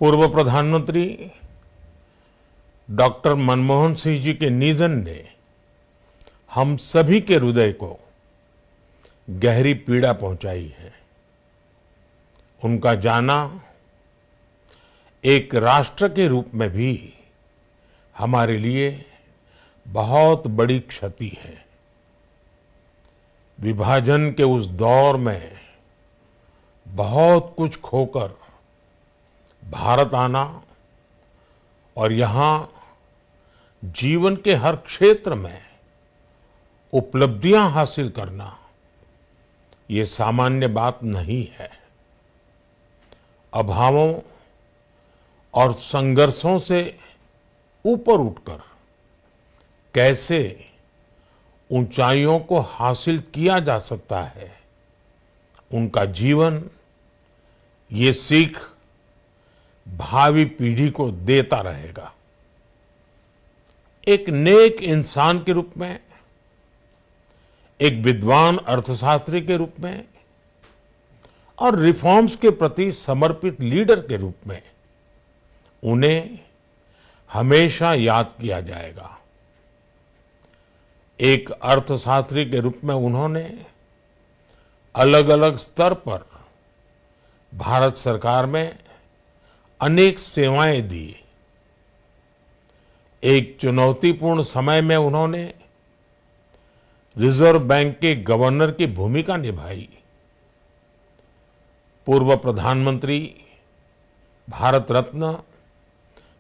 पूर्व प्रधानमंत्री डॉक्टर मनमोहन सिंह जी के निधन ने हम सभी के हृदय को गहरी पीड़ा पहुंचाई है। उनका जाना एक राष्ट्र के रूप में भी हमारे लिए बहुत बड़ी क्षति है। विभाजन के उस दौर में बहुत कुछ खोकर भारत आना और यहां जीवन के हर क्षेत्र में उपलब्धियां हासिल करना ये सामान्य बात नहीं है। अभावों और संघर्षों से ऊपर उठकर कैसे ऊंचाइयों को हासिल किया जा सकता है, उनका जीवन ये सीख भावी पीढ़ी को देता रहेगा। एक नेक इंसान के रूप में, एक विद्वान अर्थशास्त्री के रूप में और रिफॉर्म्स के प्रति समर्पित लीडर के रूप में उन्हें हमेशा याद किया जाएगा। एक अर्थशास्त्री के रूप में उन्होंने अलग अलग स्तर पर भारत सरकार में अनेक सेवाएं दी। एक चुनौतीपूर्ण समय में उन्होंने रिजर्व बैंक के गवर्नर की भूमिका निभाई। पूर्व प्रधानमंत्री भारत रत्न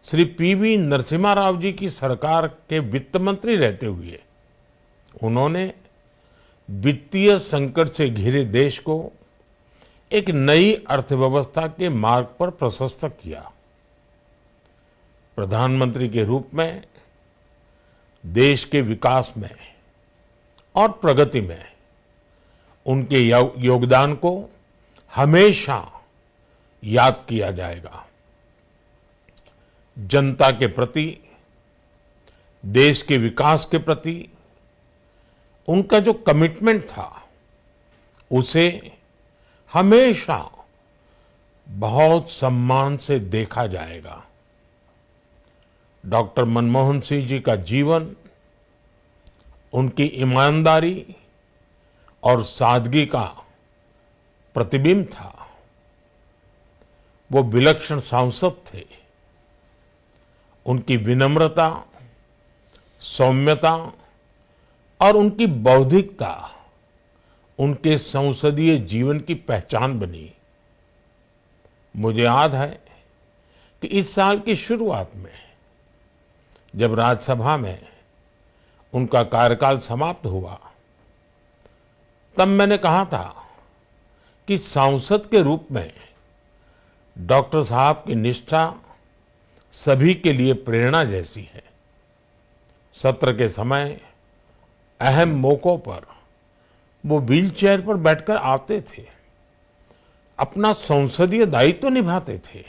श्री पीवी नरसिम्हा राव जी की सरकार के वित्त मंत्री रहते हुए उन्होंने वित्तीय संकट से घिरे देश को एक नई अर्थव्यवस्था के मार्ग पर प्रशस्त किया। प्रधानमंत्री के रूप में देश के विकास में और प्रगति में उनके योगदान को हमेशा याद किया जाएगा। जनता के प्रति, देश के विकास के प्रति उनका जो कमिटमेंट था उसे हमेशा बहुत सम्मान से देखा जाएगा। डॉक्टर मनमोहन सिंह जी का जीवन उनकी ईमानदारी और सादगी का प्रतिबिंब था। वो विलक्षण सांसद थे। उनकी विनम्रता, सौम्यता और उनकी बौद्धिकता उनके संसदीय जीवन की पहचान बनी। मुझे याद है कि इस साल की शुरुआत में जब राज्यसभा में उनका कार्यकाल समाप्त हुआ, तब मैंने कहा था कि सांसद के रूप में डॉक्टर साहब की निष्ठा सभी के लिए प्रेरणा जैसी है। सत्र के समय अहम मौकों पर वो व्हीलचेयर पर बैठकर आते थे, अपना संसदीय दायित्व निभाते थे।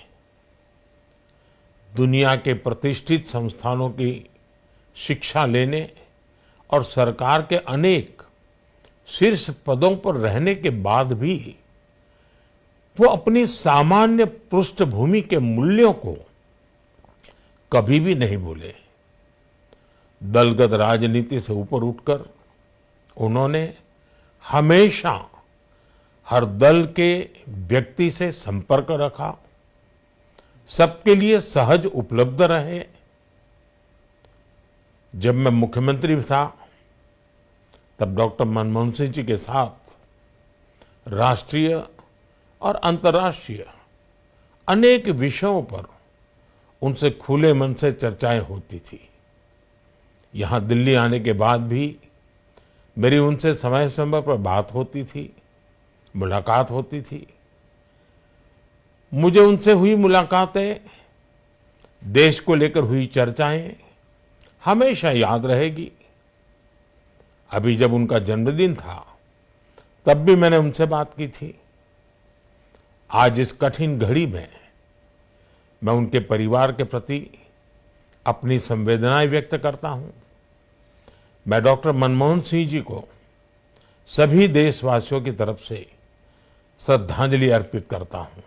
दुनिया के प्रतिष्ठित संस्थानों की शिक्षा लेने और सरकार के अनेक शीर्ष पदों पर रहने के बाद भी वो अपनी सामान्य पृष्ठभूमि के मूल्यों को कभी भी नहीं भूले। दलगत राजनीति से ऊपर उठकर उन्होंने हमेशा हर दल के व्यक्ति से संपर्क रखा, सबके लिए सहज उपलब्ध रहे। जब मैं मुख्यमंत्री था तब डॉक्टर मनमोहन सिंह जी के साथ राष्ट्रीय और अंतर्राष्ट्रीय अनेक विषयों पर उनसे खुले मन से चर्चाएं होती थी। यहां दिल्ली आने के बाद भी मेरी उनसे समय समय पर बात होती थी, मुलाकात होती थी। मुझे उनसे हुई मुलाकातें, देश को लेकर हुई चर्चाएं हमेशा याद रहेगी। अभी जब उनका जन्मदिन था तब भी मैंने उनसे बात की थी। आज इस कठिन घड़ी में मैं उनके परिवार के प्रति अपनी संवेदनाएं व्यक्त करता हूं। मैं डॉक्टर मनमोहन सिंह जी को सभी देशवासियों की तरफ से श्रद्धांजलि अर्पित करता हूं।